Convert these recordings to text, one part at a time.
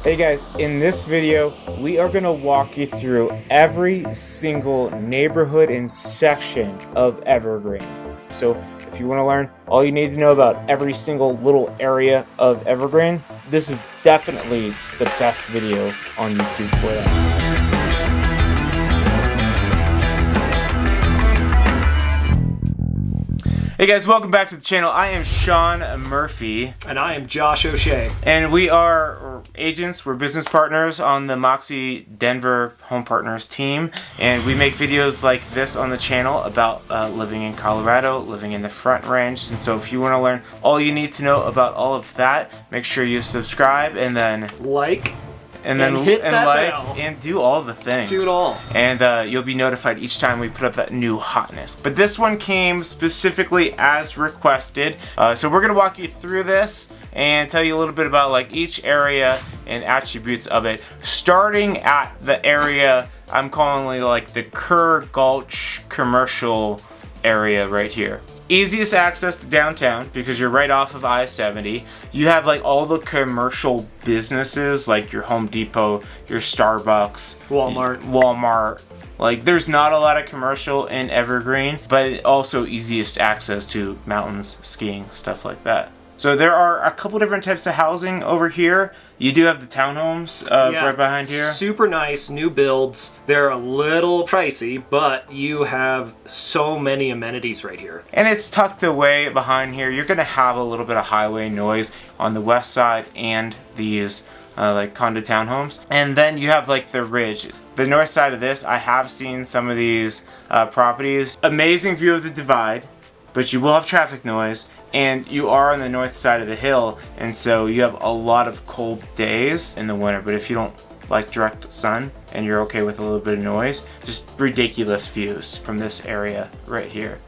Hey guys, in this video, we are going to walk you through every single neighborhood and section of Evergreen. So if you want to learn all you need to know about every single little area of Evergreen, this is definitely the best video on YouTube for that. Hey guys, welcome back to the channel. I am Sean Murphy. And I am Josh O'Shea. And we are agents, we're business partners on the Moxie Denver Home Partners team. And we make videos like this on the channel about living in Colorado, living in the Front Range. And so if you want to learn all you need to know about all of that, make sure you subscribe and then like. And then hit that like bell. And do all the things. Do it all. And you'll be notified each time we put up that new hotness. But this one came specifically as requested. So we're going to walk you through this and tell you a little bit about like each area and attributes of it. Starting at the area I'm calling like the KERR GULCH commercial area right here. Easiest access to downtown because you're right off of I-70. You have like all the commercial businesses like your Home Depot, your Starbucks, Walmart. Like there's not a lot of commercial in Evergreen, but also easiest access to mountains, skiing, stuff like that. So there are a couple different types of housing over here. You do have the townhomes right behind here. Super nice, new builds. They're a little pricey, but you have so many amenities right here. And it's tucked away behind here. You're gonna have a little bit of highway noise on the west side and these like condo townhomes. And then you have like the ridge. The north side of this, I have seen some of these properties. Amazing view of the divide, but you will have traffic noise. And you are on the north side of the hill, and so you have a lot of cold days in the winter. But if you don't like direct sun and you're okay with a little bit of noise, just ridiculous views from this area right here.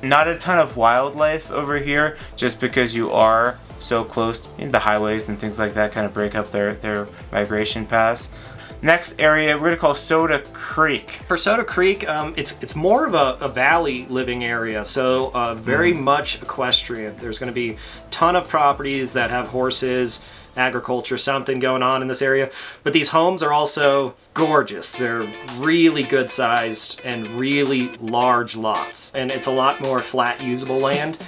Not a ton of wildlife over here just because you are so close to the highways and things like that kind of break up their migration paths. Next area we're gonna call Soda Creek. For Soda Creek, it's more of a valley living area, so very much equestrian. There's going to be a ton of properties that have horses, agriculture, something going on in this area. But these homes are also gorgeous. They're really good sized and really large lots. And it's a lot more flat usable land.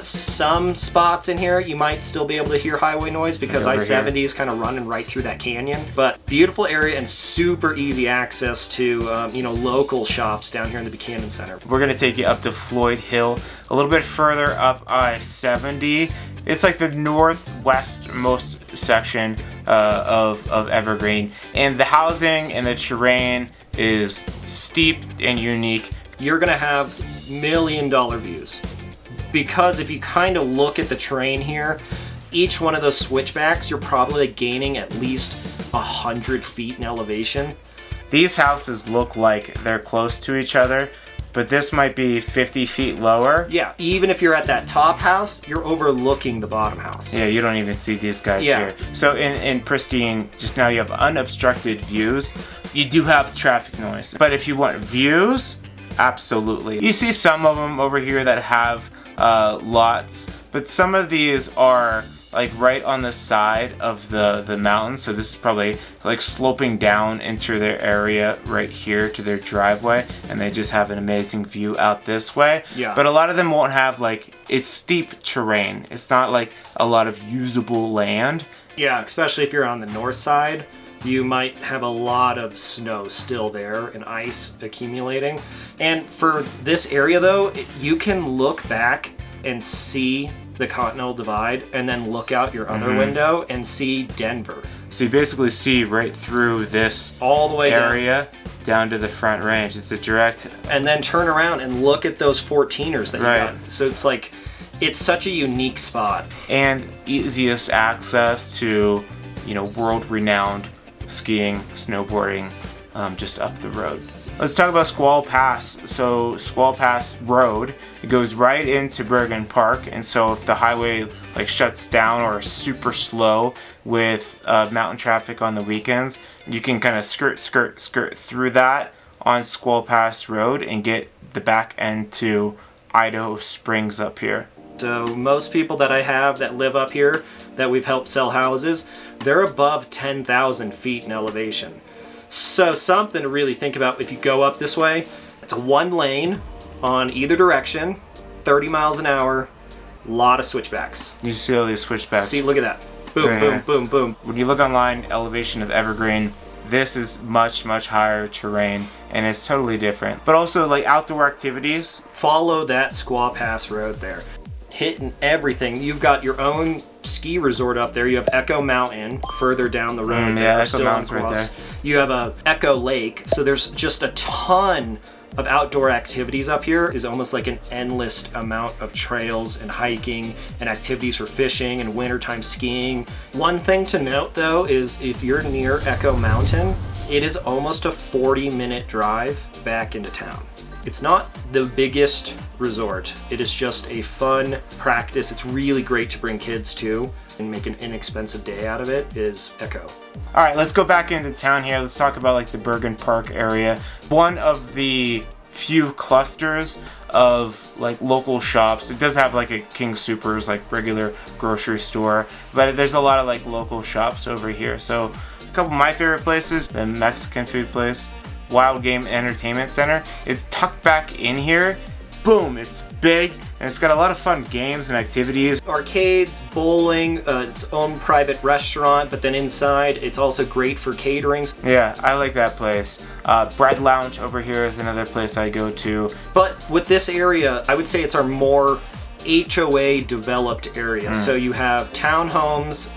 Some spots in here you might still be able to hear highway noise because I-70 is kind of running right through that canyon. But beautiful area and super easy access to local shops down here in the Buchanan Center. We're gonna take you up to Floyd Hill, a little bit further up I-70. It's like the northwestmost section of Evergreen, and the housing and the terrain is steep and unique. You're gonna have $1 million views because if you kind of look at the terrain here, each one of those switchbacks, you're probably gaining at least 100 feet in elevation. These houses look like they're close to each other, but this might be 50 feet lower. Yeah, even if you're at that top house, you're overlooking the bottom house. Yeah, you don't even see these guys here. So in pristine, just now you have unobstructed views. You do have traffic noise, but if you want views, absolutely. You see some of them over here that have lots, but some of these are like right on the side of the mountain, so this is probably like sloping down into their area right here to their driveway, and they just have an amazing view out this way. Yeah. But a lot of them won't have like, it's steep terrain. It's not like a lot of usable land. Yeah, especially if you're on the north side, you might have a lot of snow still there and ice accumulating. And for this area though, you can look back and see the Continental Divide and then look out your other window and see Denver. So you basically see right through this all the way area down to the Front Range. It's a direct... And then turn around and look at those 14ers that you got. So it's like, it's such a unique spot. And easiest access to, world-renowned skiing, snowboarding, just up the road. Let's talk about SQUAW Pass. So SQUAW Pass Road, it goes right into BERGREN Park, and so if the highway like shuts down or is super slow with mountain traffic on the weekends, you can kind of skirt through that on SQUAW Pass Road and get the back end to Idaho Springs up here. So most people that I have that live up here that we've helped sell houses, they're above 10,000 feet in elevation. So something to really think about if you go up this way. It's a 1 lane on either direction, 30 miles an hour, a lot of switchbacks. You see all these switchbacks. See, look at that. Boom, Right boom, here. boom, boom. When you look online, elevation of Evergreen, this is much, much higher terrain, and it's totally different. But also, like, outdoor activities. Follow that SQUAW Pass Road there. Hitting everything. You've got your own ski resort up there. You have Echo Mountain further down the road. Yeah, We're Echo still Mountain's on right there. You have a Echo Lake. So there's just a ton of outdoor activities up here. Is almost like an endless amount of trails and hiking and activities for fishing and wintertime skiing. One thing to note though is if you're near Echo Mountain, it is almost a 40-minute drive back into town. It's not the biggest resort. It is just a fun practice. It's really great to bring kids to and make an inexpensive day out of it is Echo. All right, let's go back into town here. Let's talk about like the Bergen Park area. One of the few clusters of like local shops. It does have like a King Soopers, like regular grocery store, but there's a lot of like local shops over here. So a couple of my favorite places, the Mexican food place, Wild Game Entertainment Center. It's tucked back in here. Boom, it's big and it's got a lot of fun games and activities. Arcades, bowling, its own private restaurant, but then inside it's also great for catering. Yeah, I like that place. Bread Lounge over here is another place I go to. But with this area, I would say it's our more HOA developed area. So you have townhomes,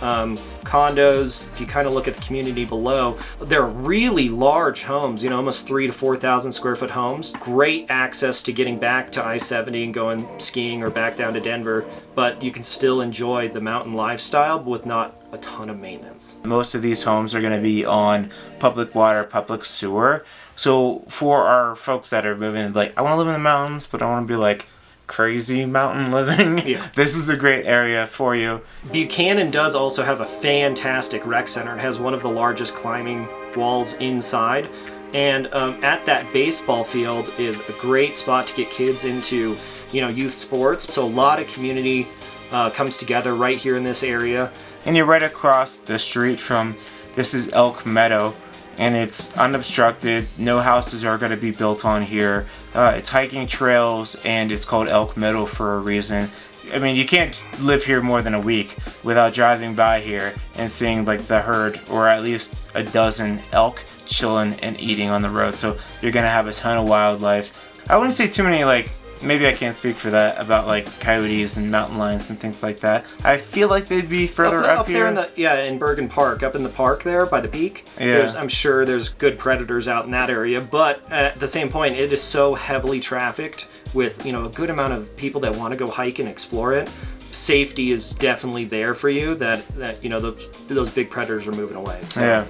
condos. If you kind of look at the community below, they're really large homes, you know, almost 3,000 to 4,000 square foot homes. Great access to getting back to I-70 and going skiing or back down to Denver, but you can still enjoy the mountain lifestyle with not a ton of maintenance. Most of these homes are going to be on public water, public sewer. So for our folks that are moving, like, I want to live in the mountains, but I want to be like crazy mountain living. Yeah. This is a great area for you. Buchanan does also have a fantastic rec center. It has one of the largest climbing walls inside. And at that baseball field is a great spot to get kids into, you know, youth sports. So a lot of community comes together right here in this area. And you're right across the street from, this is Elk Meadow, and it's unobstructed. No houses are going to be built on here. It's hiking trails, and it's called Elk Meadow for a reason. I mean, you can't live here more than a week without driving by here and seeing like the herd, or at least a dozen elk chilling and eating on the road. So you're going to have a ton of wildlife. I wouldn't say too many, like, maybe I can't speak for that, about like coyotes and mountain lions and things like that. I feel like they'd be further up here. There in Bergen Park, up in the park there by the peak. Yeah. I'm sure there's good predators out in that area, but at the same point, it is so heavily trafficked with, you know, a good amount of people that want to go hike and explore it. Safety is definitely there for you. That you know, those big predators are moving away. So.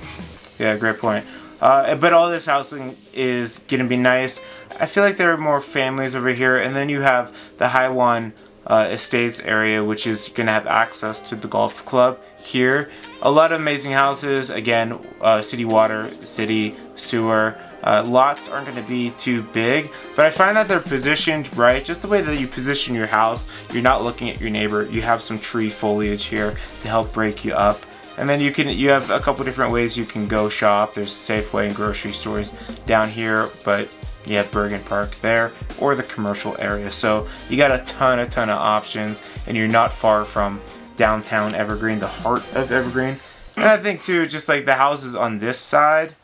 Yeah, great point. But all this housing is going to be nice. I feel like there are more families over here, and then you have the HIWAN Estates area, which is going to have access to the golf club here. A lot of amazing houses. Again, city water, city sewer. Lots aren't going to be too big, but I find that they're positioned right. Just the way that you position your house, you're not looking at your neighbor. You have some tree foliage here to help break you up. And then you have a couple different ways you can go shop. There's Safeway and grocery stores down here, but you have Bergen Park there, or the commercial area. So you got a ton of options, and you're not far from downtown Evergreen, the heart of Evergreen. And I think too, just like the houses on this side,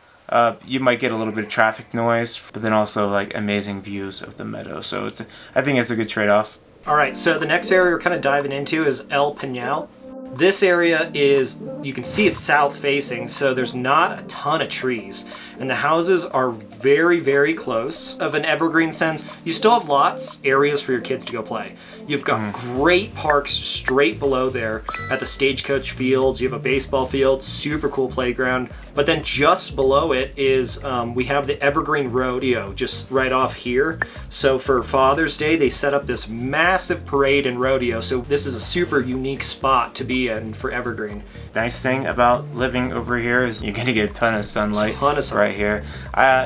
you might get a little bit of traffic noise, but then also like amazing views of the meadow. So I think it's a good trade-off. All right, so the next area we're kind of diving into is El Pinal. This area is, you can see it's south facing, so there's not a ton of trees. And the houses are very, very close. Of an evergreen sense, you still have lots, areas for your kids to go play. You've got great parks straight below there at the Stagecoach Fields. You have a baseball field, super cool playground. But then just below it is, we have the Evergreen Rodeo just right off here. So for Father's Day, they set up this massive parade and rodeo. So this is a super unique spot to be in for Evergreen. Nice thing about living over here is you're gonna get a ton of sunlight right here.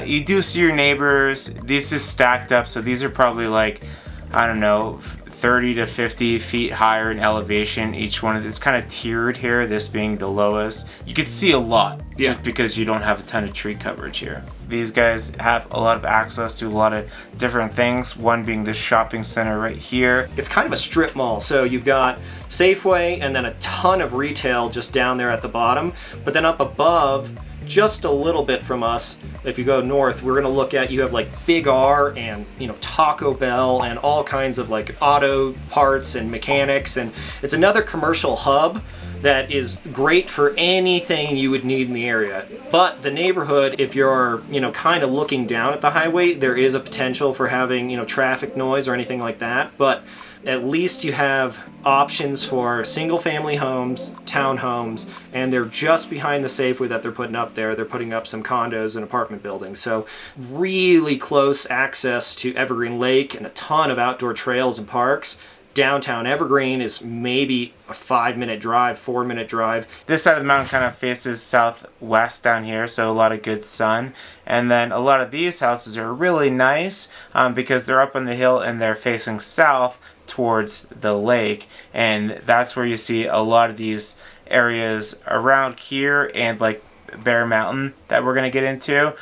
You do see your neighbors. This is stacked up, so these are probably like, I don't know, 30 to 50 feet higher in elevation. Each one of it's kind of tiered here, this being the lowest. You can see a lot just because you don't have a ton of tree coverage here. These guys have a lot of access to a lot of different things, one being this shopping center right here. It's kind of a strip mall, so you've got Safeway and then a ton of retail just down there at the bottom, but then up above, just a little bit from us, if you go north, we're gonna look at, you have like Big R and, you know, Taco Bell and all kinds of like auto parts and mechanics, and it's another commercial hub that is great for anything you would need in the area. But the neighborhood, if you're, you know, kind of looking down at the highway, there is a potential for having, you know, traffic noise or anything like that, but at least you have options for single family homes, townhomes, and they're just behind the Safeway that they're putting up there. They're putting up some condos and apartment buildings. So really close access to Evergreen Lake and a ton of outdoor trails and parks. Downtown Evergreen is maybe a 5-minute drive, 4-minute drive. This side of the mountain kind of faces southwest down here, so a lot of good sun. And then a lot of these houses are really nice because they're up on the hill and they're facing south towards the lake, and that's where you see a lot of these areas around here and like Bear Mountain that we're going to get into.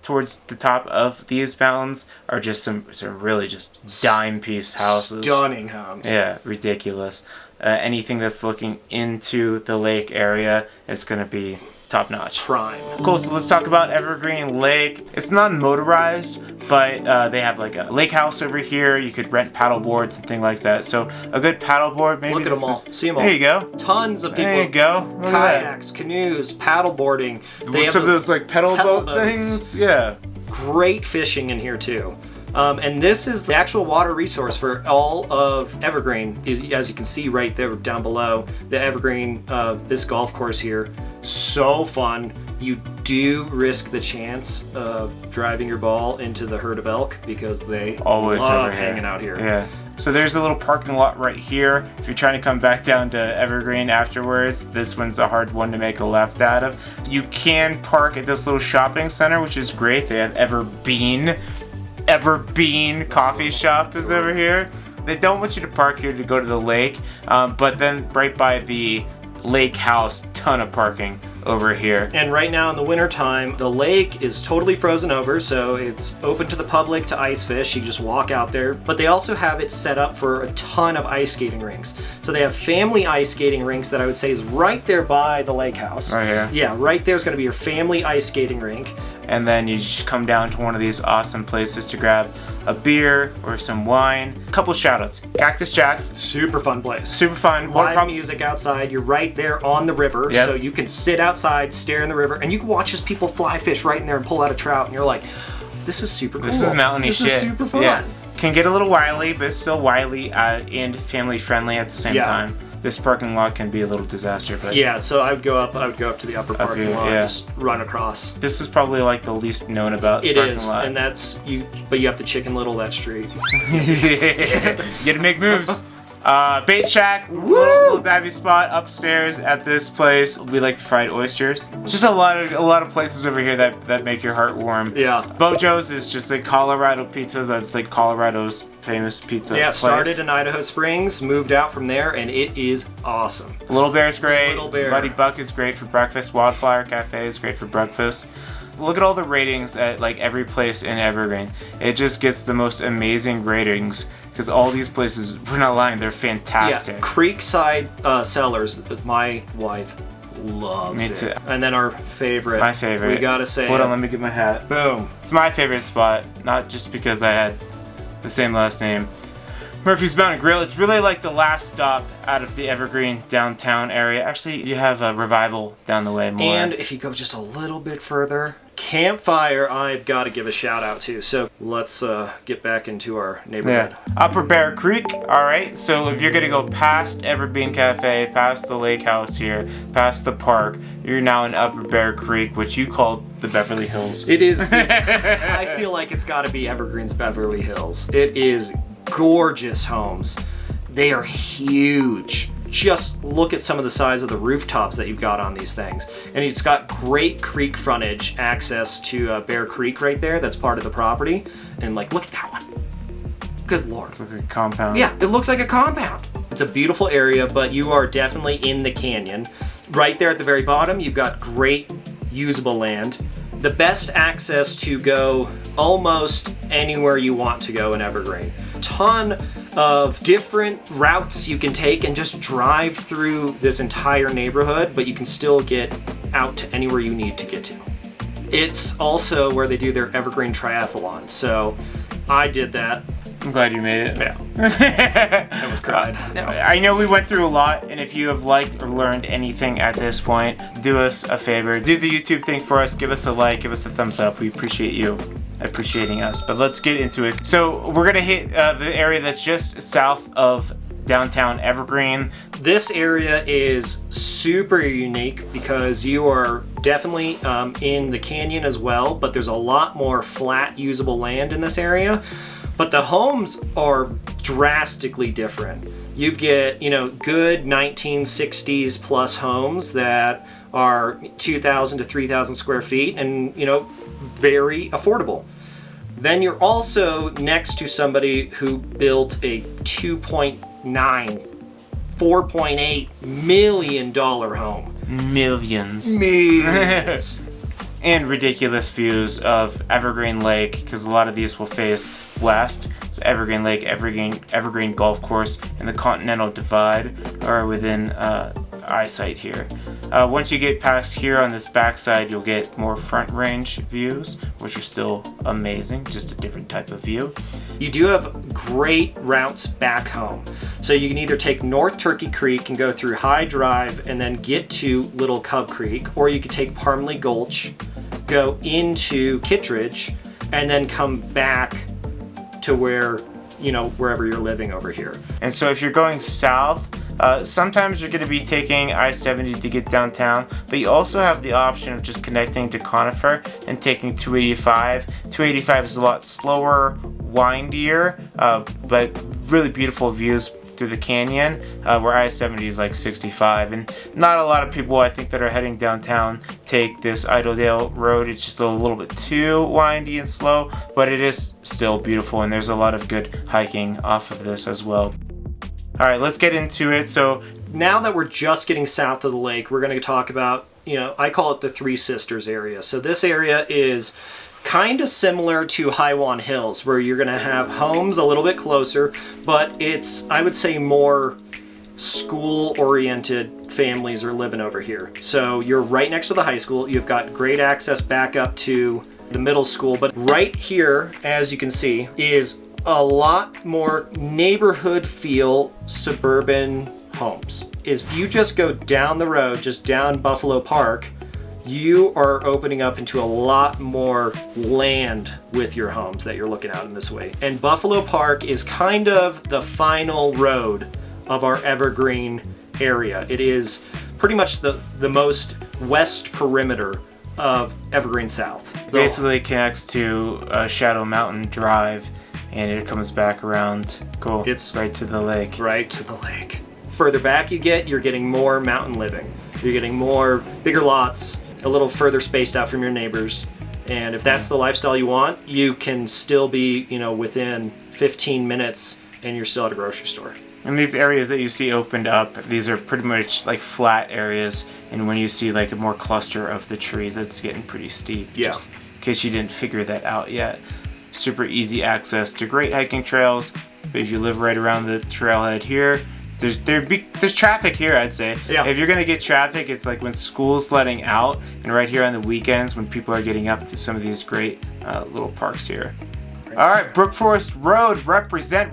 Towards the top of these mountains are just some really just dime piece houses. Stunning homes. Yeah, ridiculous. Anything that's looking into the lake area is going to be top notch. Prime. Cool, so let's talk about Evergreen Lake. It's not motorized, but they have like a lake house over here. You could rent paddle boards and things like that. So a good paddle board, maybe. Look at them all. See them all. There you go. Tons of people. There you go. Look Kayaks, canoes, paddle boarding. They have some of those like pedal boat boats. things. Yeah. Great fishing in here too. And this is the actual water resource for all of Evergreen. As you can see right there down below, the Evergreen, this golf course here, so fun. You do risk the chance of driving your ball into the herd of elk because they always love hanging out here. Yeah. So there's a little parking lot right here. If you're trying to come back down to Evergreen afterwards, this one's a hard one to make a left out of. You can park at this little shopping center, which is great. They have Evergreen coffee shop is over here. They don't want you to park here to go to the lake, but then right by the lake house, ton of parking over here. And right now in the winter time, the lake is totally frozen over, so it's open to the public to ice fish. You just walk out there, but they also have it set up for a ton of ice skating rinks. So they have family ice skating rinks that I would say is right there by the lake house. Right here. Yeah, right there's going to be your family ice skating rink. And then you just come down to one of these awesome places to grab a beer or some wine. A couple shout outs. Cactus Jack's. Super fun place. Super fun. Live music outside. You're right there on the river. Yep. So you can sit outside, stare in the river, and you can watch as people fly fish right in there and pull out a trout. And you're like, this is super cool. This is mountainy shit. This is super fun. Yeah. Can get a little wily, but it's still wily and family friendly at the same time. This parking lot can be a little disaster, but yeah. So I would go up to the upper parking lot, and just run across. This is probably like the least known about parking lot. And that's you. But you have to Chicken Little that street. You gotta make moves. Bait shack, little divey spot upstairs at this place. We like the fried oysters. Just a lot of places over here that make your heart warm. Yeah. Bojo's is just like Colorado pizza. That's like Colorado's famous pizza. Yeah, place. Started in Idaho Springs, moved out from there, and it is awesome. Little Bear's great. Little Bear. Muddy Buck is great for breakfast. Wildflower Cafe is great for breakfast. Look at all the ratings at like every place in Evergreen. It just gets the most amazing ratings because all these places, we're not lying, they're fantastic. Yeah, Creekside Cellars, my wife loves Me too. it. And then our favorite. My favorite. We gotta say Hold on, let me get my hat. Boom. It's my favorite spot, not just because I had the same last name. Murphy's Mountain Grill. It's really like the last stop out of the Evergreen downtown area. Actually, you have a Revival down the way more. And if you go just a little bit further, Campfire, I've got to give a shout out to. So let's get back into our neighborhood. Yeah. Upper Bear Creek. All right. So if you're gonna go past Evergreen Cafe, past the lake house here, past the park, you're now in Upper Bear Creek, which you called the Beverly Hills. It is. I feel like it's got to be Evergreen's Beverly Hills. It is gorgeous homes. They are huge. Just look at some of the size of the rooftops that you've got on these things. And it's got great creek frontage access to Bear Creek right there. That's part of the property. And like, look at that one. good Lord. It's like a compound. Yeah, it looks like a compound. It's a beautiful area, but you are definitely in the canyon. Right there at the very bottom, you've got great usable land. The best access to go almost anywhere you want to go in Evergreen. Ton of different routes you can take and just drive through this entire neighborhood, but you can still get out to anywhere you need to get to. It's also where they do their Evergreen triathlon, so I did that. I'm glad you made it. Yeah. I was crying. I know we went through a lot, and if you have liked or learned anything at this point, do us a favor. Do the YouTube thing for us. Give us a like. Give us a thumbs up. We appreciate you appreciating us. But let's get into it. So we're going to hit the area that's just south of downtown Evergreen. This area is super unique because you are definitely in the canyon as well, but there's a lot more flat usable land in this area. But the homes are drastically different. You get, good 1960s plus homes that are 2,000 to 3,000 square feet and, very affordable. Then you're also next to somebody who built a $2.9, $4.8 million home. Millions. And ridiculous views of Evergreen Lake, because a lot of these will face west. So Evergreen Lake, Evergreen Golf Course, and the Continental Divide are within eyesight here. Once you get past here on this backside, you'll get more front range views, which are still amazing, just a different type of view. You do have great routes back home. So you can either take North Turkey Creek and go through High Drive and then get to Little Cub Creek, or you could take Parmley Gulch, go into Kittredge, and then come back to wherever you're living over here. And so if you're going south, sometimes you're going to be taking I-70 to get downtown, but you also have the option of just connecting to Conifer and taking 285. 285 is a lot slower, windier, but really beautiful views through the canyon, where I-70 is like 65. And not a lot of people, I think, that are heading downtown take this Idledale Road. It's just a little bit too windy and slow, but it is still beautiful, and there's a lot of good hiking off of this as well. All right, let's get into it. So now that we're just getting south of the lake, we're going to talk about, I call it the Three Sisters area. So this area is kind of similar to HIWAN Hills, where you're going to have homes a little bit closer, but it's, I would say, more school-oriented families are living over here. So you're right next to the high school. You've got great access back up to the middle school, but right here, as you can see, is a lot more neighborhood feel suburban homes. If you just go down the road, just down Buffalo Park, you are opening up into a lot more land with your homes that you're looking at in this way. And Buffalo Park is kind of the final road of our Evergreen area. It is pretty much the most west perimeter of Evergreen South. Basically connects to Shadow Mountain Drive, and it comes back around. Cool. It's right to the lake. Right to the lake. Further back you're getting more mountain living. You're getting more bigger lots, a little further spaced out from your neighbors. And if that's the lifestyle you want, you can still be, within 15 minutes and you're still at a grocery store. And these areas that you see opened up, these are pretty much like flat areas. And when you see like a more cluster of the trees, it's getting pretty steep. Yeah. Just in case you didn't figure that out yet. Super easy access to great hiking trails. But if you live right around the trailhead here, there's traffic here, I'd say. Yeah. If you're gonna get traffic, it's like when school's letting out, and right here on the weekends when people are getting up to some of these great little parks here. All right, Brook Forest Road, represent.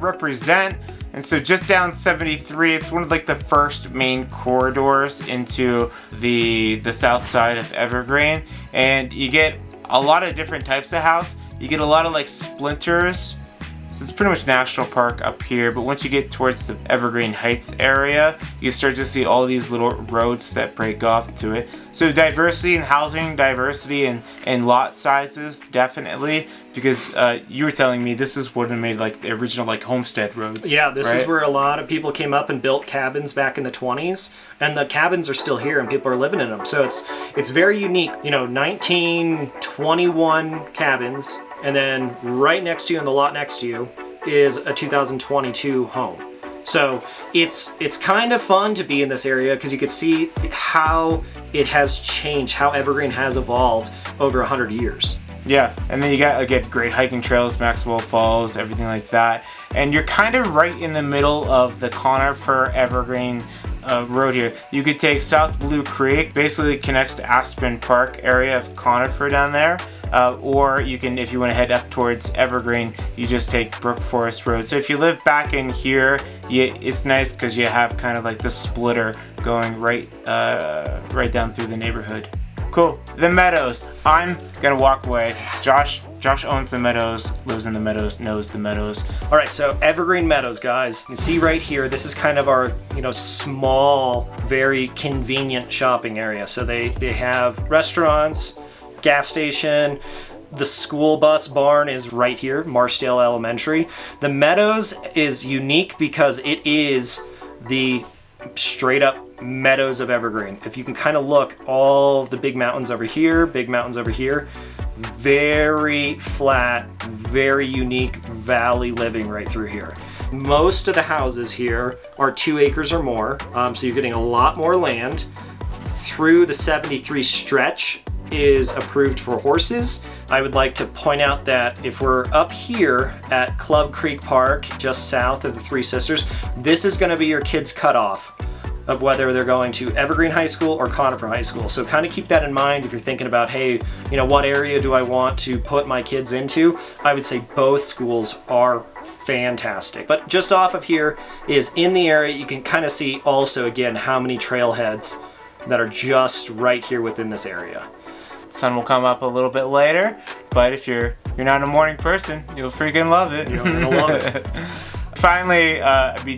And so just down 73, it's one of like the first main corridors into the south side of Evergreen, and you get a lot of different types of house. You get a lot of like splinters. So it's pretty much national park up here, but once you get towards the Evergreen Heights area, you start to see all these little roads that break off to it. So diversity in housing, diversity in lot sizes, definitely, because you were telling me this is what made like the original like homestead roads. Yeah, this right? is where a lot of people came up and built cabins back in the 20s, and the cabins are still here and people are living in them. So it's very unique. 1921 cabins. And then right next to you, in the lot next to you, is a 2022 home. So it's kind of fun to be in this area because you can see how it has changed, how Evergreen has evolved over 100 years. Yeah, and then you got great hiking trails, Maxwell Falls, everything like that. And you're kind of right in the middle of the Conifer Evergreen road here. You could take South Blue Creek, basically connects to Aspen Park area of Conifer down there. Or you can, if you want to head up towards Evergreen, you just take Brook Forest Road. So if you live back in here, it's nice because you have kind of like the splitter going right down through the neighborhood. Cool. The Meadows. I'm gonna walk away. Josh owns the Meadows, lives in the Meadows, knows the Meadows. All right, so Evergreen Meadows, guys. You can see right here, this is kind of our, small, very convenient shopping area. So they have restaurants, gas station, the school bus barn is right here, Marshdale Elementary. The Meadows is unique because it is the straight up Meadows of Evergreen. If you can kind of look, all the big mountains over here, very flat, very unique valley living right through here. Most of the houses here are 2 acres or more, so you're getting a lot more land. Through the 73 stretch is approved for horses. I would like to point out that if we're up here at Club Creek Park, just south of the Three Sisters, this is going to be your kids' cutoff of whether they're going to Evergreen High School or Conifer High School. So kind of keep that in mind if you're thinking about, hey, what area do I want to put my kids into? I would say both schools are fantastic. But just off of here is in the area, you can kind of see also, again, how many trailheads that are just right here within this area. Sun will come up a little bit later, but if you're not a morning person, you'll freaking love it. You're gonna love it. Finally,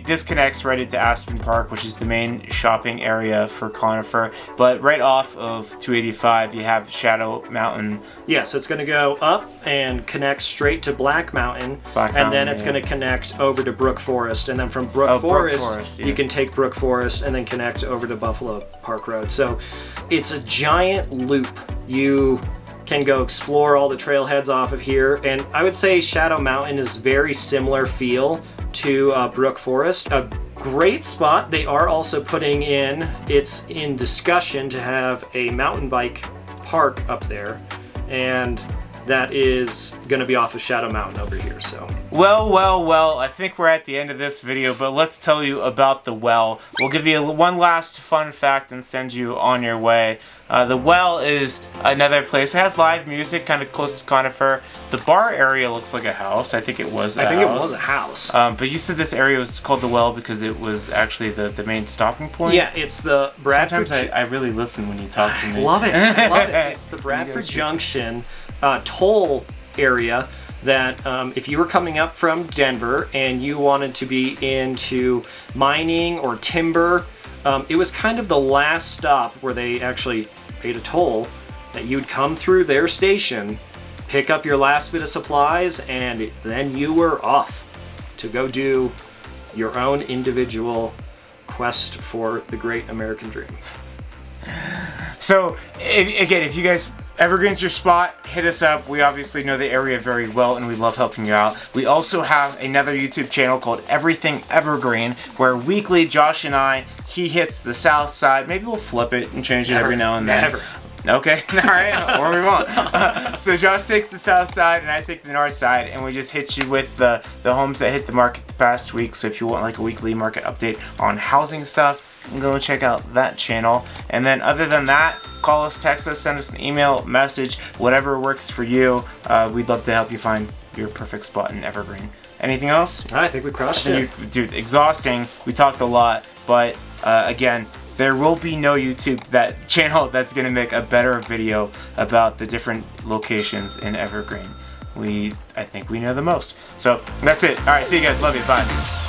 this connects right into Aspen Park, which is the main shopping area for Conifer. But right off of 285, you have Shadow Mountain. Yeah, so it's going to go up and connect straight to Black Mountain, and then it's going to connect over to Brook Forest, and then from Brook Forest, you can take Brook Forest and then connect over to Buffalo Park Road. So it's a giant loop. You can go explore all the trailheads off of here, and I would say Shadow Mountain is very similar feel to Brook Forest. A great spot. They are also putting in, it's in discussion to have a mountain bike park up there, and that is going to be off of Shadow Mountain over here. So well, I think we're at the end of this video, but let's tell you about the Well. We'll give you one last fun fact and send you on your way. The Well is another place. It has live music, kind of close to Conifer. The bar area looks like a house. I think it was a house. It was a house. But you said this area was called the Well because it was actually the main stopping point? Yeah, it's the Bradford... Sometimes I really listen when you talk to me. I love it. It's the Bradford Junction toll area that if you were coming up from Denver and you wanted to be into mining or timber, it was kind of the last stop where they actually paid a toll, that you'd come through their station, pick up your last bit of supplies, and then you were off to go do your own individual quest for the great American dream. So, again, if you guys... Evergreen's your spot, hit us up. We obviously know the area very well and we love helping you out. We also have another YouTube channel called Everything Evergreen, where weekly Josh and I, he hits the south side. Maybe we'll flip it and change it every now and then. Never. Okay, alright, or we won't. So Josh takes the south side and I take the north side, and we just hit you with the homes that hit the market the past week. So if you want like a weekly market update on housing stuff, go check out that channel. And then other than that, call us, text us, send us an email, message, whatever works for you. We'd love to help you find your perfect spot in Evergreen. Anything else? I think we crushed it. Dude, exhausting. We talked a lot, but again, there will be no YouTube channel that's going to make a better video about the different locations in Evergreen. I think we know the most. So that's it. All right, see you guys. Love you. Bye.